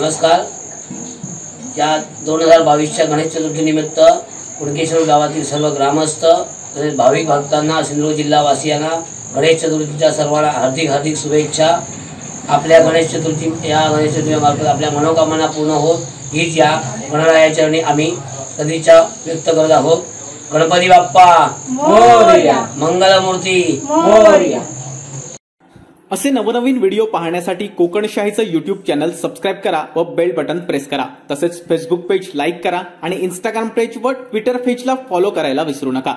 नमस्कार। या 2022च्या गणेश चतुर्थीनिमित्त कुणकेश्वर गावातील सर्व ग्रामस्थ तसेच भाविक भक्तांना सिंधुदुर्ग जिल्हावासियांना गणेश चतुर्थीच्या सर्वांना हार्दिक शुभेच्छा। आपल्या गणेश चतुर्थीमार्फत आपल्या मनोकामना पूर्ण होत हीच या गणरायाच्या चरणी आम्ही सदिच्छा व्यक्त करत आहोत। गणपती बाप्पा मोरया, मंगलमूर्ती मोरया। असे नवनवीन व्हिडिओ पाहण्यासाठी कोकणशाहीचं यूट्यूब चॅनल सबस्क्राइब करा व बेल बटन प्रेस करा। तसेच फेसबुक पेज लाईक करा आणि इंस्टाग्राम पेज व ट्विटर पेजला फॉलो करायला विसरू नका।